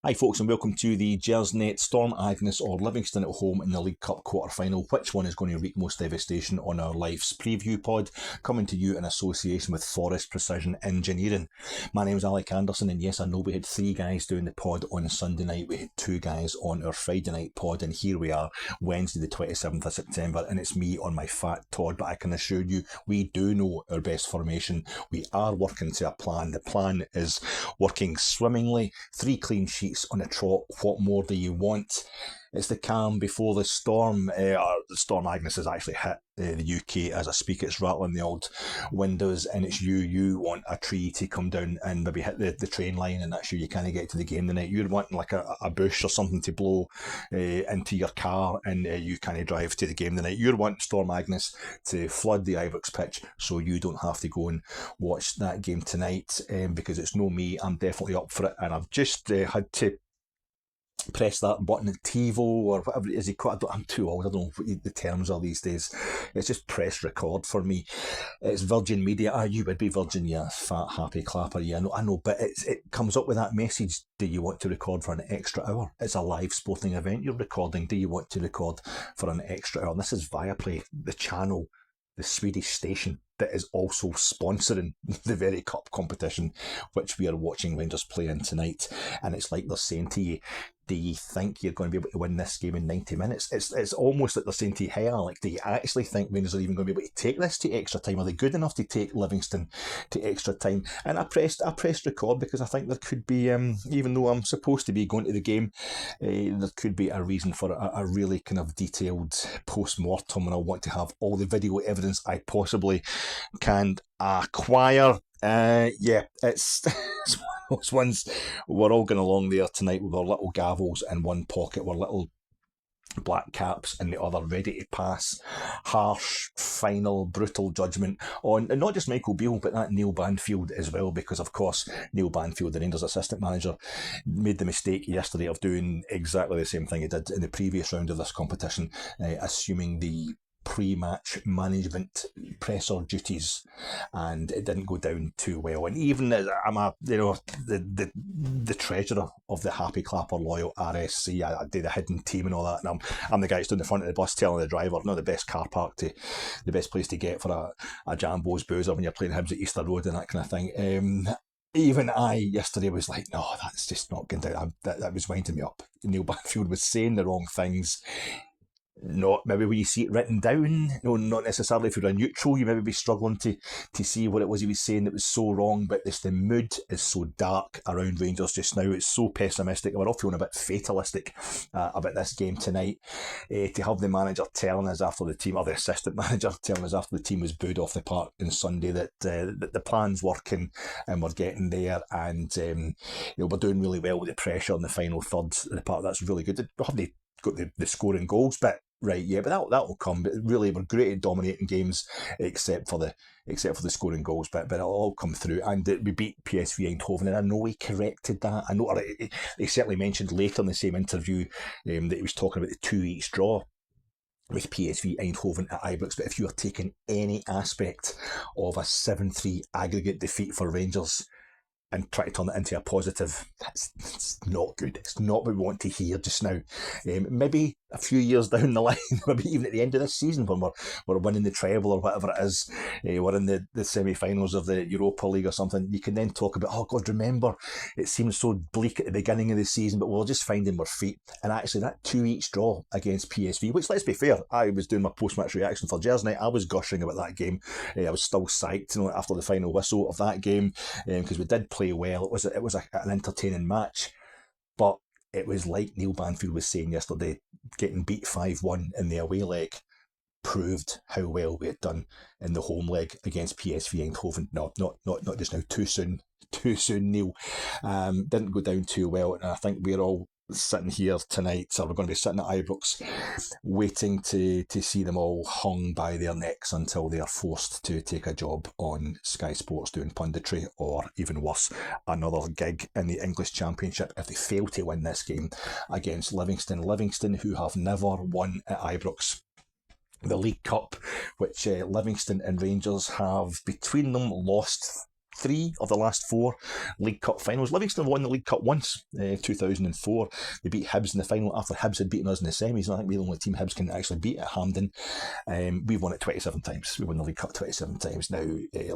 Hi folks and welcome to the Gersnet Storm-lashed or Livingston at home in the League Cup quarter-final. Which one is going to wreak most devastation on our life's preview pod? Coming to you in association with Forest Precision Engineering. My name is Alec Anderson, and yes, I know we had 3 guys doing the pod on Sunday night. We had 2 guys on our Friday night pod, and here we are, Wednesday the 27th of September, and it's me on my fat Todd. But I can assure you, we do know our best formation. We are working to a plan. The plan is working swimmingly. 3 clean sheets on a trot. What more do you want? It's the calm before the storm. The storm Agnes has actually hit the UK as I speak. It's rattling the old windows, and it's you want a tree to come down and maybe hit the train line, and that's you can't get to the game tonight. You're wanting like a bush or something to blow into your car, and you can't drive to the game tonight. You're wanting Storm Agnes to flood the Ibrox pitch so you don't have to go and watch that game tonight, because it's no me. I'm definitely up for it, and I've just had to press that button at TiVo or whatever it is you call it. I'm too old, I don't know what the terms are these days. It's just press record for me. It's Virgin Media. You would be Virgin, yeah, fat happy clapper, yeah, I know, but it comes up with that message. Do you want to record for an extra hour? It's a live sporting event you're recording. Do you want to record for an extra hour? And this is Viaplay, the channel, the Swedish station that is also sponsoring the very cup competition which we are watching Rangers play in tonight. And it's like they're saying to you, do you think you're going to be able to win this game in 90 minutes? It's almost like they're saying to you, hey Alec, do you actually think Rangers are even going to be able to take this to extra time? Are they good enough to take Livingston to extra time? And I pressed record because I think there could be, even though I'm supposed to be going to the game, there could be a reason for a really kind of detailed post-mortem, and I want to have all the video evidence I possibly can acquire. It's it's one of those ones. We're all going along there tonight with our little gavels in one pocket, our little black caps in the other, ready to pass harsh, final, brutal judgment on not just Michael Beale, but that Neil Banfield as well, because of course Neil Banfield, the Rangers assistant manager, made the mistake yesterday of doing exactly the same thing he did in the previous round of this competition, assuming the pre-match management presser duties, and it didn't go down too well. And even as I'm the treasurer of the Happy Clapper Loyal RSC, I do the hidden team and all that, and I'm the guy who's in the front of the bus telling the driver, not the best car park to the best place to get for a Jambo's boozer when you're playing Hibs at Easter Road and that kind of thing. Even I yesterday was like, no, that's just not going down. That was winding me up. Neil Banfield was saying the wrong things. Not maybe when you see it written down, not necessarily if you're a neutral, you maybe be struggling to see what it was he was saying that was so wrong, but the mood is so dark around Rangers just now. It's so pessimistic. We're all feeling a bit fatalistic about this game tonight. To have the manager telling us after the team, or the assistant manager telling us after the team was booed off the park on Sunday, that the plan's working and we're getting there, and we're doing really well with the pressure in the final third of the park. That's really good. We haven't got the scoring goals bit right, yeah, but that will come. But really, we're great at dominating games, except for the scoring goals bit. But it'll all come through, and we beat PSV Eindhoven, and I know he corrected that. I know he certainly mentioned later in the same interview that he was talking about the 2-each draw with PSV Eindhoven at Ibrox. But if you are taking any aspect of a 7-3 aggregate defeat for Rangers and try to turn it into a positive, it's not good. It's not what we want to hear just now. Maybe a few years down the line, maybe even at the end of this season when we're winning the treble or whatever it is, we're in the semi-finals of the Europa League or something, you can then talk about, oh God, remember, it seemed so bleak at the beginning of the season, but we're just finding our feet. And actually that 2-each draw against PSV, which, let's be fair, I was doing my post-match reaction for Gersnet, I was gushing about that game. I was still psyched, after the final whistle of that game, because we did play well. It was an entertaining match, but it was like Neil Banfield was saying yesterday, getting beat 5-1 in the away leg proved how well we had done in the home leg against PSV Eindhoven. No, not just now. Too soon, Neil. Didn't go down too well, and I think we're all sitting here tonight, so we're going to be sitting at Ibrox waiting to see them all hung by their necks until they are forced to take a job on Sky Sports doing punditry, or even worse, another gig in the English Championship if they fail to win this game against Livingston, who have never won at Ibrox. The League Cup, which Livingston and Rangers have between them lost 3 of the last 4 League Cup finals. Livingston have won the League Cup once, 2004. They beat Hibs in the final after Hibs had beaten us in the semis. And I think we're the only team Hibs can actually beat at Hampden. We've won it 27 times. We won the League Cup 27 times. Now,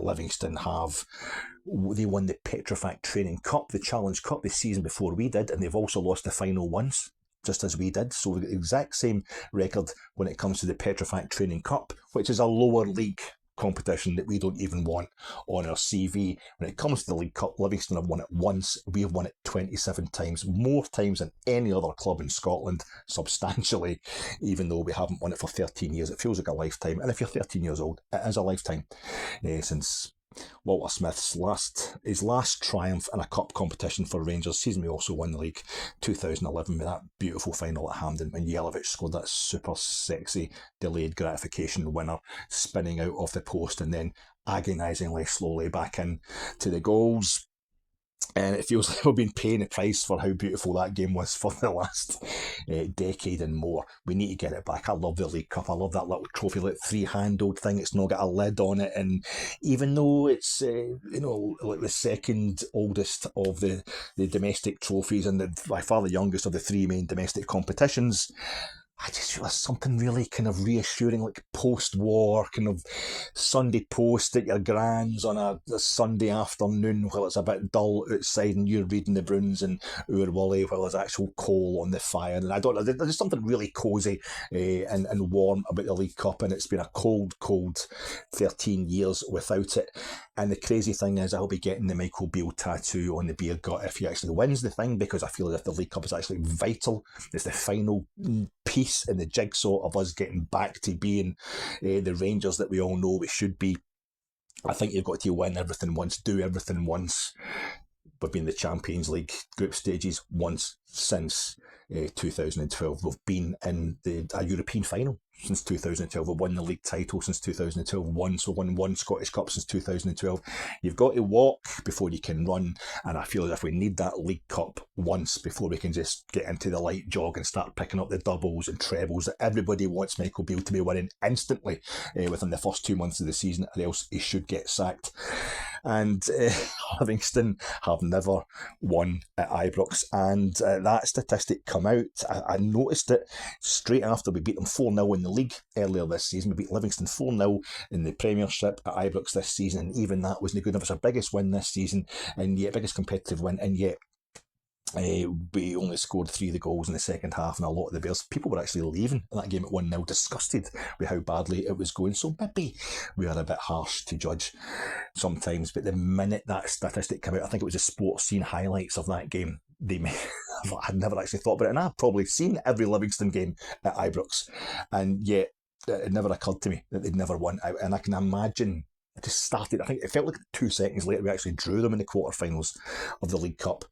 Livingston they won the Petrofac Training Cup, the Challenge Cup, the season before we did, and they've also lost the final once, just as we did. So we've got the exact same record when it comes to the Petrofac Training Cup, which is a lower league competition that we don't even want on our CV. When it comes to the League Cup, Livingston have won it once. We have won it 27 times, more times than any other club in Scotland, substantially, even though we haven't won it for 13 years. It feels like a lifetime. And if you're 13 years old, it is a lifetime since Walter Smith's last triumph in a cup competition for Rangers. Season we also won the league 2011 with that beautiful final at Hampden when Jelavic scored that super sexy delayed gratification winner, spinning out of the post and then agonisingly slowly back in to the goals. And it feels like we've been paying the price for how beautiful that game was for the last decade and more. We need to get it back. I love the League Cup. I love that little trophy, like three-handled thing. It's not got a lid on it. And even though it's, like the second oldest of the domestic trophies and by far the youngest of the 3 main domestic competitions, I just feel there's something really kind of reassuring, like post-war, kind of Sunday post at your gran's on a Sunday afternoon while it's a bit dull outside and you're reading the Bruins and Ur Wully while there's actual coal on the fire. And I don't know, there's something really cosy and warm about the League Cup, and it's been a cold 13 years without it. And the crazy thing is I'll be getting the Michael Beale tattoo on the beer gut if he actually wins the thing, because I feel as if the League Cup is actually vital. It's the final piece in the jigsaw of us getting back to being the Rangers that we all know we should be. I think you've got to win everything once, do everything once. We've been in the Champions League group stages once since 2012. We've been in a European final since 2012. We've won the league title since 2012 once. We've won 1 Scottish Cup since 2012. You've got to walk before you can run, and I feel as if we need that League Cup once before we can just get into the light jog and start picking up the doubles and trebles that everybody wants Michael Beale to be winning instantly within the first 2 months of the season, or else he should get sacked. And Livingston have never won at Ibrox, and that statistic come out. I noticed it straight after we beat them 4-0 in the league earlier this season. We beat Livingston 4-0 in the Premiership at Ibrox this season, and even that wasn't good enough. It's our biggest win this season, and yet biggest competitive win, and yet we only scored 3 of the goals in the second half, and a lot of the Bears, people were actually leaving that game at 1-0, disgusted with how badly it was going. So maybe we are a bit harsh to judge sometimes, but the minute that statistic came out, I think it was the sports scene highlights of that game, I'd never actually thought about it, and I've probably seen every Livingston game at Ibrox, and yet it never occurred to me that they'd never won out. And I can imagine it just started, I think it felt like 2 seconds later we actually drew them in the quarterfinals of the League Cup.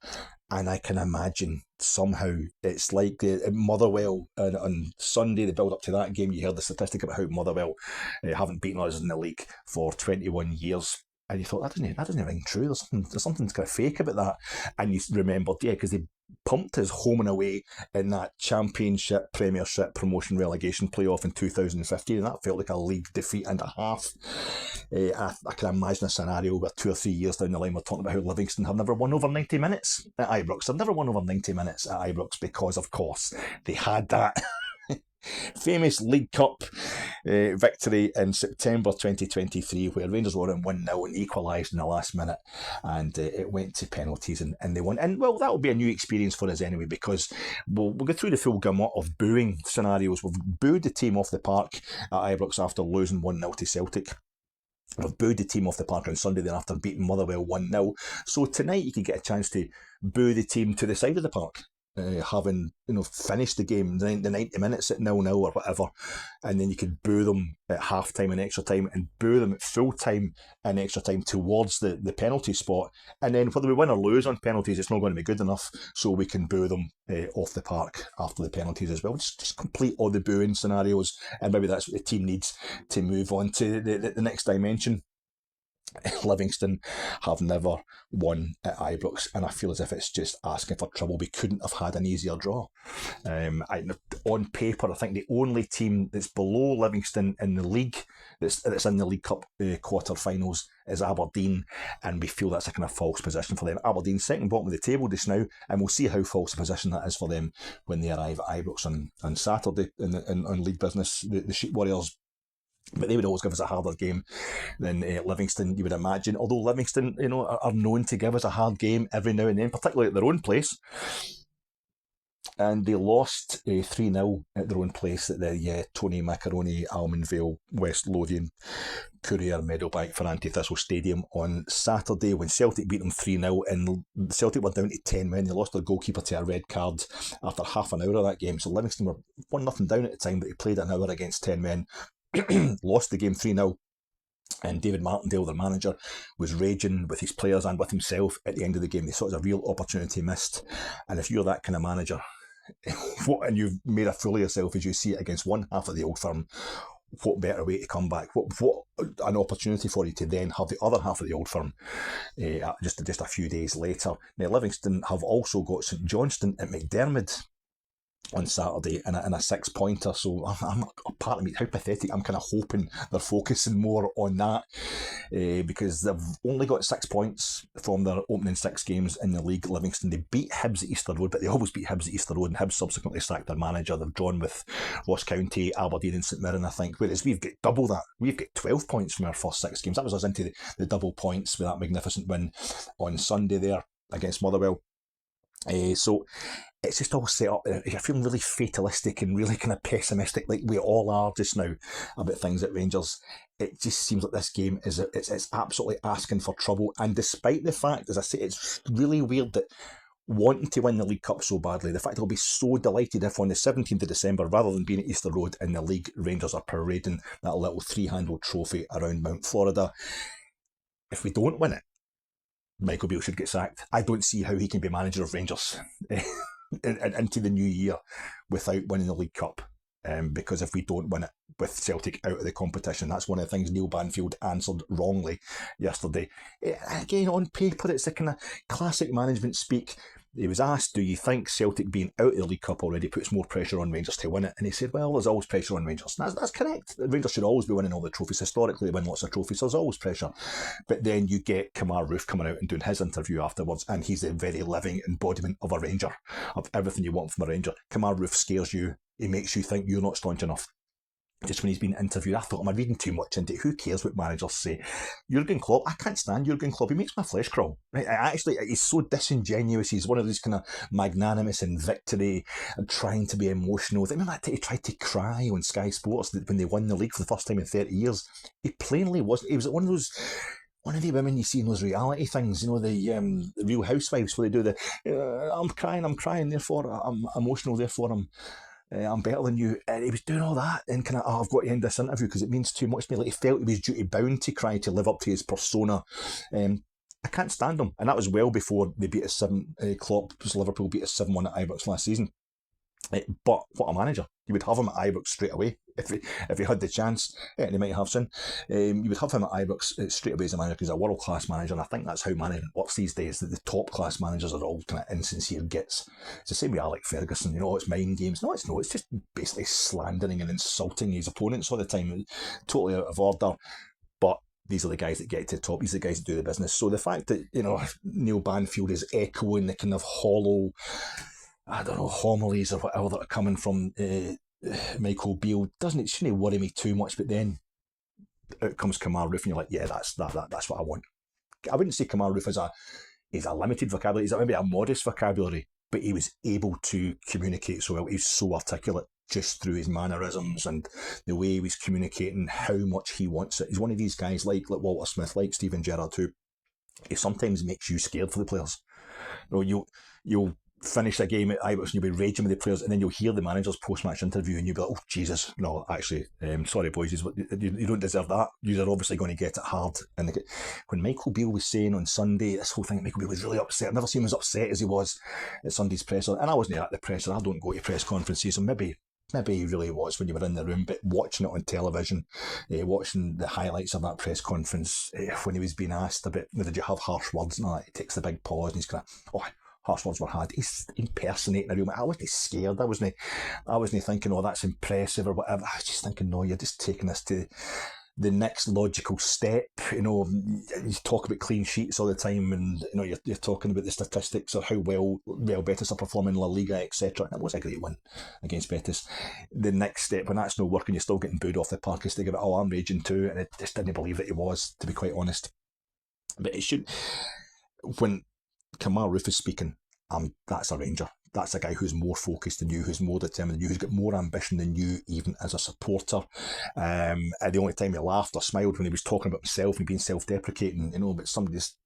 And I can imagine somehow it's like Motherwell on Sunday, the build up to that game, you heard the statistic about how Motherwell haven't beaten us in the league for 21 years. And you thought, that doesn't ring true. There's something kind of fake about that. And you remembered, because they pumped us home and away in that Championship, Premiership, Promotion, Relegation playoff in 2015, and that felt like a league defeat and a half. I can imagine a scenario where 2 or 3 years down the line we're talking about how Livingston have never won over 90 minutes at Ibrox. They've never won over 90 minutes at Ibrox because, of course, they had that famous League Cup victory in September 2023 where Rangers were in 1-0 and equalised in the last minute, and it went to penalties and they won. And well, that will be a new experience for us anyway, because we'll go through the full gamut of booing scenarios. We've booed the team off the park at Ibrox after losing 1-0 to Celtic. We've booed the team off the park on Sunday then after beating Motherwell 1-0. So tonight you can get a chance to boo the team to the side of the park, having finished the game, the 90 minutes at 0-0 or whatever, and then you could boo them at half time and extra time, and boo them at full time and extra time towards the penalty spot, and then whether we win or lose on penalties, it's not going to be good enough, so we can boo them off the park after the penalties as well. Just complete all the booing scenarios, and maybe that's what the team needs to move on to the next dimension Livingston have never won at Ibrox, and I feel as if it's just asking for trouble. We couldn't have had an easier draw. On paper, I think the only team that's below Livingston in the league, that's in the League Cup quarter-finals, is Aberdeen, and we feel that's a kind of false position for them. Aberdeen second bottom of the table just now, and we'll see how false a position that is for them when they arrive at Ibrox on Saturday on league business. The Sheep Warriors, but they would always give us a harder game than Livingston, you would imagine. Although Livingston, are known to give us a hard game every now and then, particularly at their own place. And they lost 3-0 at their own place at the Tony Macaroni, Almondvale, West Lothian, Courier, Meadowbank, Ferranti Thistle Stadium on Saturday when Celtic beat them 3-0. And Celtic were down to 10 men. They lost their goalkeeper to a red card after half an hour of that game. So Livingston were 1-0 down at the time, but they played an hour against 10 men. Lost the game 3-0, and David Martindale, their manager, was raging with his players and with himself at the end of the game. They saw it as a real opportunity missed, and if you're that kind of manager and you've made a fool of yourself as you see it against one half of the Old Firm, what better way to come back? What an opportunity for you to then have the other half of the Old Firm just a few days later. Now Livingston have also got St Johnstone at McDermott on Saturday in a 6-pointer, so I'm part of me, how pathetic. I'm kind of hoping they're focusing more on that because they've only got 6 points from their opening 6 games in the league. Livingston, they beat Hibs at Easter Road, but they always beat Hibs at Easter Road, and Hibs subsequently sacked their manager. They've drawn with Ross County, Aberdeen and St Mirren, I think, whereas we've got double that. We've got 12 points from our first 6 games. That was us into the double points with that magnificent win on Sunday there against Motherwell. So it's just all set up. You're feeling really fatalistic and really kind of pessimistic, like we all are just now about things at Rangers. It just seems like this game it's absolutely asking for trouble. And despite the fact, as I say, it's really weird that wanting to win the League Cup so badly, the fact they'll be so delighted if on the 17th of December, rather than being at Easter Road in the league, Rangers are parading that little 3-handled trophy around Mount Florida. If we don't win it, Michael Beale should get sacked. I don't see how he can be manager of Rangers into the new year without winning the League Cup. Because if we don't win it with Celtic out of the competition, that's one of the things Neil Banfield answered wrongly yesterday. Again, on paper, it's a kind of classic management speak. He was asked, do you think Celtic being out of the League Cup already puts more pressure on Rangers to win it? And he said, well, there's always pressure on Rangers. That's correct. Rangers should always be winning all the trophies. Historically, they win lots of trophies, so there's always pressure. But then you get Kamar Roof coming out and doing his interview afterwards, and he's the very living embodiment of a Ranger, of everything you want from a Ranger. Kamar Roof scares you. He makes you think you're not staunch enough. Just when he's been interviewed, I thought, am I reading too much into it? Who cares what managers say? Jurgen Klopp, I can't stand Jurgen Klopp. He makes my flesh crawl. Right? He's so disingenuous. He's one of these kind of magnanimous in victory and trying to be emotional. I remember that he tried to cry on Sky Sports when they won the league for the first time in 30 years. He plainly wasn't. He was one of the women you see in those reality things, the Real Housewives, where they do the, I'm crying, therefore I'm emotional, therefore I'm better than you. And he was doing all that and kind of, I've got to end this interview because it means too much to me. Like he felt he was duty bound to cry to live up to his persona. I can't stand him. And that was well before they beat us 7, Liverpool beat us 7-1 at Ibrox last season. But what a manager. You would have him at Ibrox straight away if he had the chance, and he might have soon. You would have him at Ibrox straight away as a manager because he's a world-class manager, and I think that's how management works these days, that the top-class managers are all kind of insincere gits. It's the same with Alec Ferguson, it's mind games. No, it's not. It's just basically slandering and insulting his opponents all the time. Totally out of order. But these are the guys that get to the top. These are the guys that do the business. So the fact that, Neil Banfield is echoing the kind of hollow, homilies or whatever that are coming from Michael Beale shouldn't worry me too much. But then out comes Kamar Roof, and you're like, yeah, that's what I want. I wouldn't say Kamar Roof is a limited vocabulary. He's maybe a modest vocabulary, but he was able to communicate so well. He's so articulate just through his mannerisms and the way he was communicating how much he wants it. He's one of these guys like Walter Smith, like Steven Gerrard, who he sometimes makes you scared for the players. You'll finish a game at Ibrox and you'll be raging with the players, and then you'll hear the manager's post-match interview and you'll be like, oh Jesus, no, actually, sorry boys, you don't deserve that. You're obviously going to get it hard. And when Michael Beale was saying on Sunday, this whole thing, Michael Beale was really upset. I've never seen him as upset as he was at Sunday's presser, and I wasn't at the presser. I don't go to press conferences, and maybe maybe he really was when you were in the room, but watching it on television, watching the highlights of that press conference, when he was being asked about, did you have harsh words and all that, he takes the big pause and he's kind of, oh, harsh words were had. He's impersonating a real man. I wasn't scared. I wasn't thinking, oh, that's impressive or whatever. I was just thinking, no, you're just taking this to the next logical step. You talk about clean sheets all the time, and you're talking about the statistics or how well Real Betis are performing in La Liga, etc. It was a great win against Betis. The next step, when that's not working, you're still getting booed off the park, is to give it, oh, I'm raging too, and I just didn't believe that he was, to be quite honest. But it should, when Kamal Roof is speaking, that's a Ranger. That's a guy who's more focused than you, who's more determined than you, who's got more ambition than you, even as a supporter. The only time he laughed or smiled when he was talking about himself and being self-deprecating, but somebody's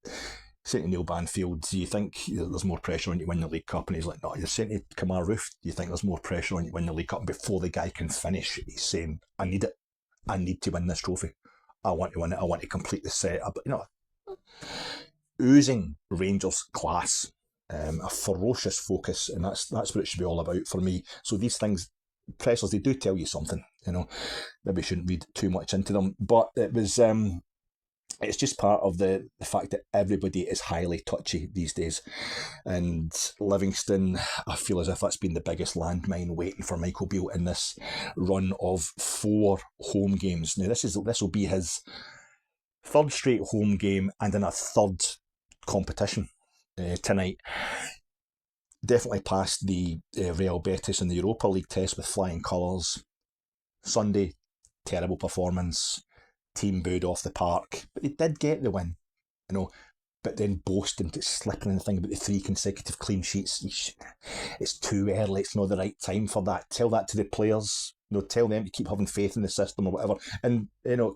saying to Neil Banfield, do you think there's more pressure on you to win the League Cup? And he's like, no, you're saying to Kamar Roof, do you think there's more pressure on you to win the League Cup? And before the guy can finish, he's saying, I need it. I need to win this trophy. I want to win it. I want to complete the set. Oozing Rangers class. A ferocious focus, and that's what it should be all about for me. So these things, pressers, they do tell you something. Maybe shouldn't read too much into them, but it was. It's just part of the fact that everybody is highly touchy these days, and Livingston, I feel as if that's been the biggest landmine waiting for Michael Beale in this run of 4 home games. Now this will be his 3rd straight home game and in a 3rd competition. Tonight. Definitely passed the Real Betis in the Europa League test with flying colours. Sunday, terrible performance. Team booed off the park. But they did get the win. But then boasting, slipping in the thing about the 3 consecutive clean sheets. It's too early. It's not the right time for that. Tell that to the players. Tell them to keep having faith in the system or whatever. And,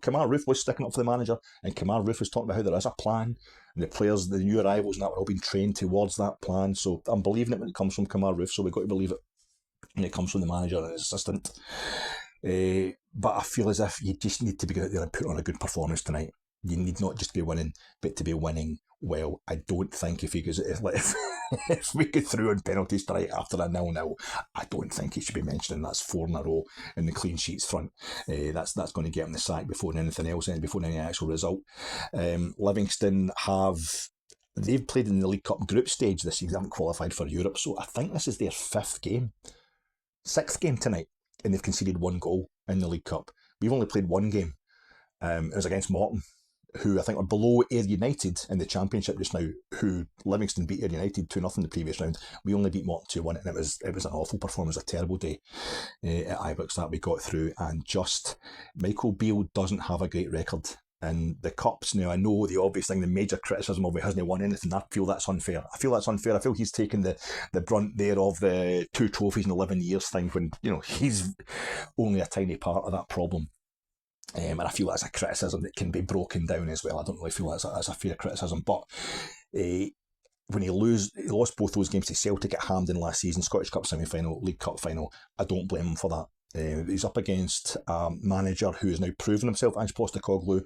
Kamar Roof was sticking up for the manager, and Kamar Roof was talking about how there is a plan, and the players, the new arrivals and that, were all being trained towards that plan. So I'm believing it when it comes from Kamar Roof, so we've got to believe it when it comes from the manager and his assistant. But I feel as if you just need to be out there and put on a good performance tonight. You need not just to be winning, but to be winning well. I don't think if we get through on penalties tonight after a 0-0, I don't think he should be mentioning that's 4 in a row in the clean sheets front. That's going to get him the sack before anything else, and before any actual result. Livingston they've played in the League Cup group stage this season. They haven't qualified for Europe, so I think this is their 5th game. 6th game tonight, and they've conceded 1 goal in the League Cup. We've only played 1 game. It was against Morton, who I think are below Ayr United in the Championship just now, who Livingston beat Ayr United 2-0 the previous round. We only beat Morton 2-1, and it was an awful performance, a terrible day at Ibrox that we got through, and just Michael Beale doesn't have a great record in the Cups. Now, I know the obvious thing, the major criticism of he hasn't won anything. I feel that's unfair. I feel he's taken the brunt there of the 2 trophies in 11 years thing, when he's only a tiny part of that problem. And I feel that's a criticism that can be broken down as well. I don't really feel that's a fair criticism. But when he lost both those games to Celtic at Hampden last season, Scottish Cup semi-final, League Cup final, I don't blame him for that. He's up against a manager who has now proven himself, Ange Postecoglou,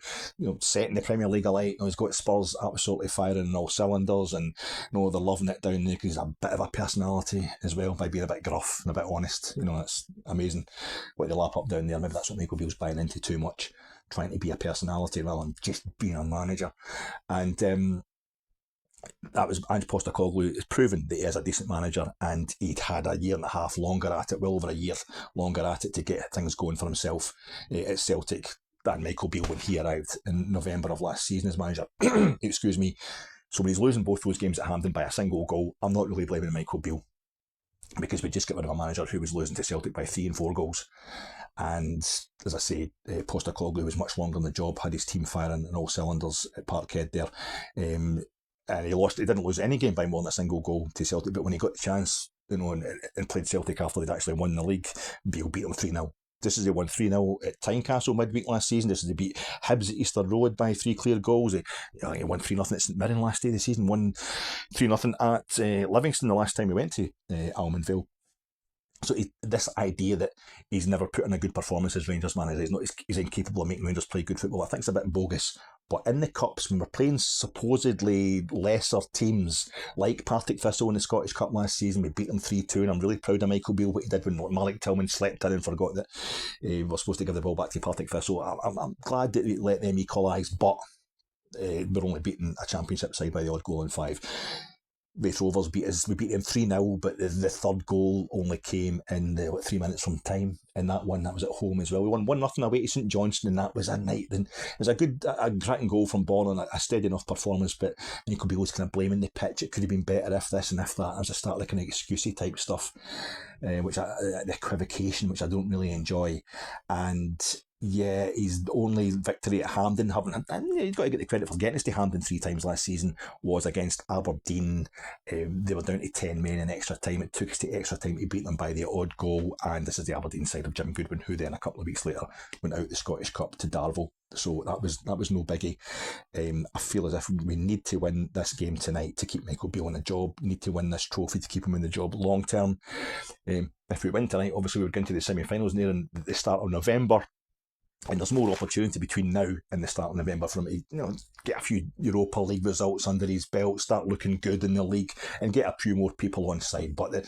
setting the Premier League alight. He's got Spurs absolutely firing on all cylinders, and they're loving it down there because he's a bit of a personality as well, by being a bit gruff and a bit honest. It's amazing what they lap up down there. Maybe that's what Michael Beale's buying into too much, trying to be a personality rather than just being a manager. And that was Ange Postecoglou has proven that he is a decent manager, and he'd had a 1.5 years longer at it, well over a year longer at it, to get things going for himself at Celtic than Michael Beale when he arrived in November of last season as manager. Excuse me. So when he's losing both those games at Hampden by a single goal, I'm not really blaming Michael Beale, because we just got rid of a manager who was losing to Celtic by 3 and 4 goals. And as I say, Postecoglou was much longer in the job, had his team firing on all cylinders at Parkhead there. And he didn't lose any game by more than a single goal to Celtic, but when he got the chance, and played Celtic after they'd actually won the league, Beale beat them 3-0. This is they won 3-0 at Tynecastle midweek last season. This is they beat Hibs at Easter Road by 3 clear goals. He won 3-0 at St Mirren last day of the season, won 3-0 at Livingston the last time we went to Almond Vale. So this idea that he's never put in a good performance as Rangers manager, he's incapable of making Rangers play good football, I think it's a bit bogus. But in the Cups, when we're playing supposedly lesser teams, like Partick Thistle in the Scottish Cup last season, we beat them 3-2, and I'm really proud of Michael Beale, what he did when Malik Tillman slept in and forgot that we're supposed to give the ball back to Partick Thistle. I'm glad that we let them equalise, but we're only beating a championship side by the odd goal in 5. Raith Rovers beat us. We beat them 3-0, but the third goal only came in 3 minutes from time. In that one, that was at home as well. We won 1-0 away to St Johnstone, and that was a night. Then it was a cracking goal from Born and a steady enough performance. But Michael Beale was kind of blaming the pitch. It could have been better if this and if that. I was just started like kind of excusey type stuff, the equivocation, which I don't really enjoy. And yeah, his only victory at Hampden, and you've got to get the credit for getting us to Hampden 3 times last season, was against Aberdeen. They were down to 10 men in extra time. It took us to extra time to beat them by the odd goal, and this is the Aberdeen side of Jim Goodwin, who then a couple of weeks later went out the Scottish Cup to Darvel. So that was no biggie. I feel as if we need to win this game tonight to keep Michael Beale on the job. We need to win this trophy to keep him in the job long term. If we win tonight, obviously we're going to the semi-finals near the start of November. And there's more opportunity between now and the start of November for him to, get a few Europa League results under his belt, start looking good in the league, and get a few more people on side. But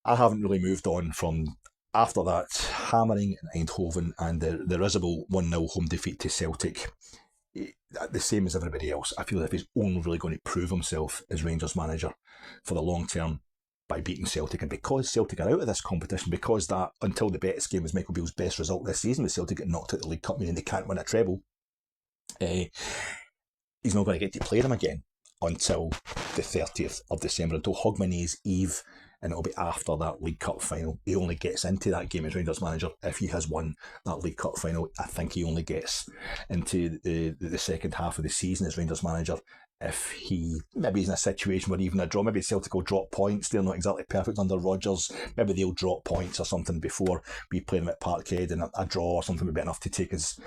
I haven't really moved on from after that hammering in Eindhoven and the risible 1-0 home defeat to Celtic. The same as everybody else. I feel as if he's only really going to prove himself as Rangers manager for the long term by beating Celtic, and because Celtic are out of this competition, because that until the Betis game was Michael Beale's best result this season, with Celtic getting knocked out of the League Cup, meaning they can't win a treble, he's not going to get to play them again until the 30th of December, until Hogmanay's Eve, and it'll be after that League Cup final. He only gets into that game as Rangers manager if he has won that League Cup final. I think he only gets into the second half of the season as Rangers manager if maybe he's in a situation where even a draw, maybe Celtic will drop points. They're not exactly perfect under Rodgers. Maybe they'll drop points or something before we play them at Parkhead, and a draw or something would be enough to take us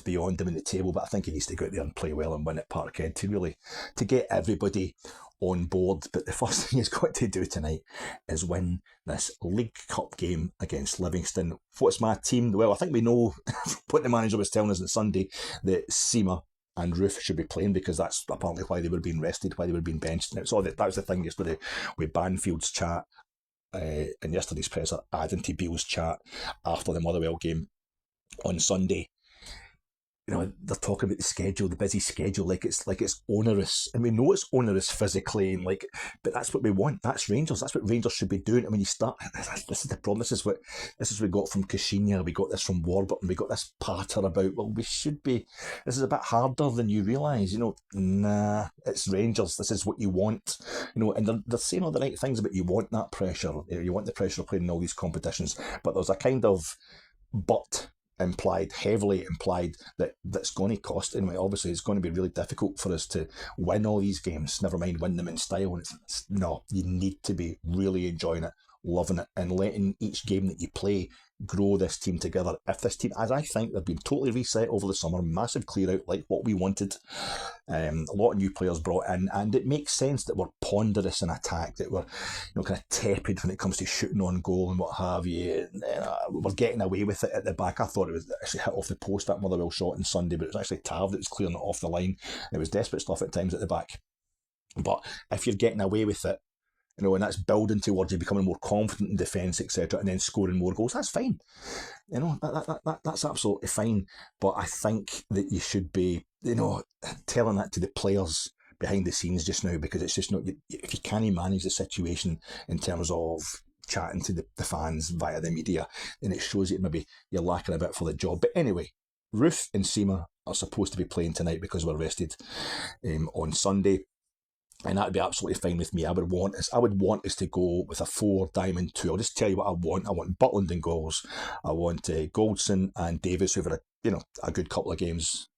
beyond them in the table. But I think he needs to go out there and play well and win at Parkhead to get everybody on board. But the first thing he's got to do tonight is win this League Cup game against Livingston. What's my team? Well, I think we know what the manager was telling us on Sunday, that Seema and Roof should be playing, because that's apparently why they were being rested, why they were being benched. And that was the thing yesterday with Banfield's chat in yesterday's presser, adding to Beale's chat after the Motherwell game on Sunday. They're talking about the schedule, the busy schedule, like it's onerous, and we know it's onerous physically, and but that's what we want. That's Rangers. That's what Rangers should be doing. And when you start, this is the problem. This is what we got from Kushinia. We got this from Warburton. We got this patter about, well, we should be. This is a bit harder than you realise. Nah, it's Rangers. This is what you want. And they're saying all the right things, but you want that pressure. You want the pressure of playing in all these competitions. But there's a kind of heavily implied that's going to cost. And obviously it's going to be really difficult for us to win all these games, never mind win them in style. And no, you need to be really enjoying it, loving it, and letting each game that you play grow this team together. If this team, as I think they've been totally reset over the summer, massive clear out like what we wanted, a lot of new players brought in, and it makes sense that we're ponderous in attack, that we're kind of tepid when it comes to shooting on goal and what have you. We're getting away with it at the back. I thought it was actually hit off the post, that Motherwell shot on Sunday, but it was actually Tav that was clearing it off the line. It was desperate stuff at times at the back. But if you're getting away with it, and that's building towards you becoming more confident in defence, etc., and then scoring more goals, that's fine. That's absolutely fine. But I think that you should be, telling that to the players behind the scenes just now, because it's just not, if you can't manage the situation in terms of chatting to the fans via the media, then it shows that maybe you're lacking a bit for the job. But anyway, Roof and Seema are supposed to be playing tonight because we're rested on Sunday. And that'd be absolutely fine with me. I would want us to go with a 4-diamond-2. I'll just tell you what I want. I want Butland in goals. I want Goldson and Davis, who've had a good couple of games,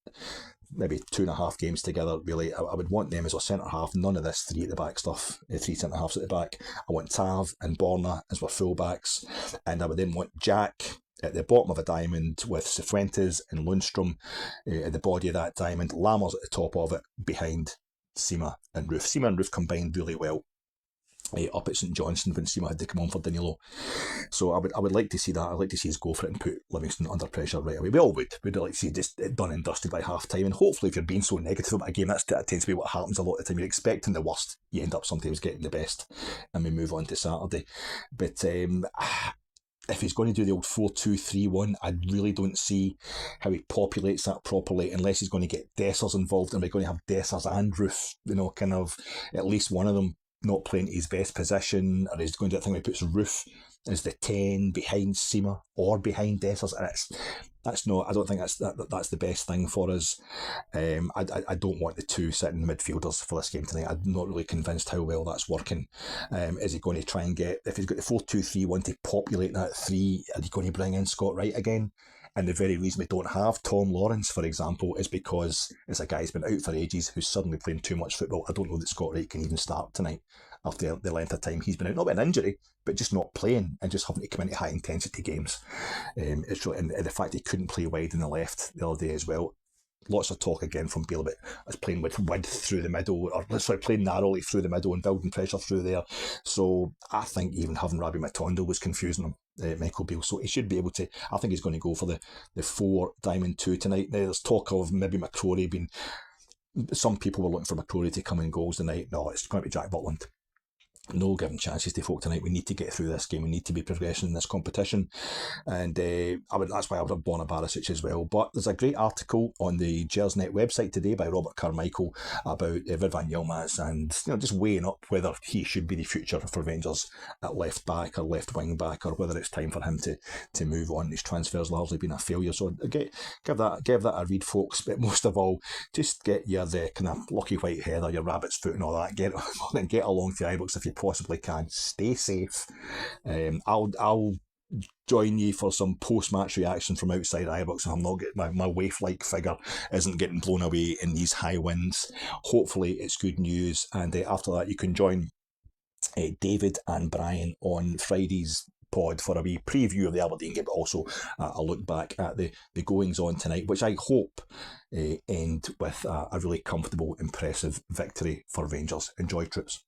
maybe 2.5 games together, really. I would want them as a centre-half. None of this 3 at the back stuff, 3 centre-halves at the back. I want Tav and Borna as our full-backs. And I would then want Jack at the bottom of a diamond with Cifuentes and Lundstrom at the body of that diamond. Lammers at the top of it, behind Seema and Roof. Seema and Roof combined really well. up at St Johnstone when Seymour had to come on for Danilo. So I would like to see that. I'd like to see us go for it and put Livingston under pressure right away. We all would. We'd like to see it just done and dusted by half time. And hopefully, if you're being so negative about a game, that tends to be what happens a lot of the time. You're expecting the worst, you end up sometimes getting the best, and we move on to Saturday. But if he's going to do the old 4-2-3-1, I really don't see how he populates that properly unless he's going to get Dessers involved, and we're going to have Dessers and Roof, kind of at least one of them not playing his best position, or he's going to do that thing where he puts Roof as the 10 behind Seema or behind Dessers, and that's not. I don't think that's the best thing for us. I don't want the two sitting midfielders for this game tonight. I'm not really convinced how well that's working. Is he going to try and get, if he's got the 4-2-3-1 to populate that 3, are he going to bring in Scott Wright again? And the very reason we don't have Tom Lawrence, for example, is because it's a guy who's been out for ages, who's suddenly playing too much football. I don't know that Scott Wright can even start tonight after the length of time he's been out. Not with an injury, but just not playing and just having to come into high intensity games. It's really, and the fact he couldn't play wide in the left the other day as well. Lots of talk again from Bale about us playing with width through the middle, or playing narrowly through the middle and building pressure through there. So I think even having Rabbi Matondo was confusing him, Michael Beale. So he should be able to. I think he's going to go for the 4 Diamond 2 tonight. Now there's talk of maybe McCrory being. Some people were looking for McCrory to come in goals tonight. No, it's going to be Jack Butland. No giving chances to folk tonight. We need to get through this game. We need to be progressing in this competition, and that's why I would have Borna Barisic as well. But there's a great article on the Gersnet website today by Robert Carmichael about Ridvan Yilmaz and just weighing up whether he should be the future for Rangers at left back or left wing back, or whether it's time for him to move on. His transfer's largely been a failure. So give that a read, folks. But most of all, just get your kind of lucky white heather, your rabbit's foot, and all that. Get along to Ibrox if you possibly can. Stay safe. I'll join you for some post-match reaction from outside Ibrox if I'm not getting my waif-like figure isn't getting blown away in these high winds. Hopefully it's good news, and after that you can join David and Brian on Friday's pod for a wee preview of the Aberdeen game, but also a look back at the goings on tonight, which I hope end with a really comfortable, impressive victory for Rangers. Enjoy, troops.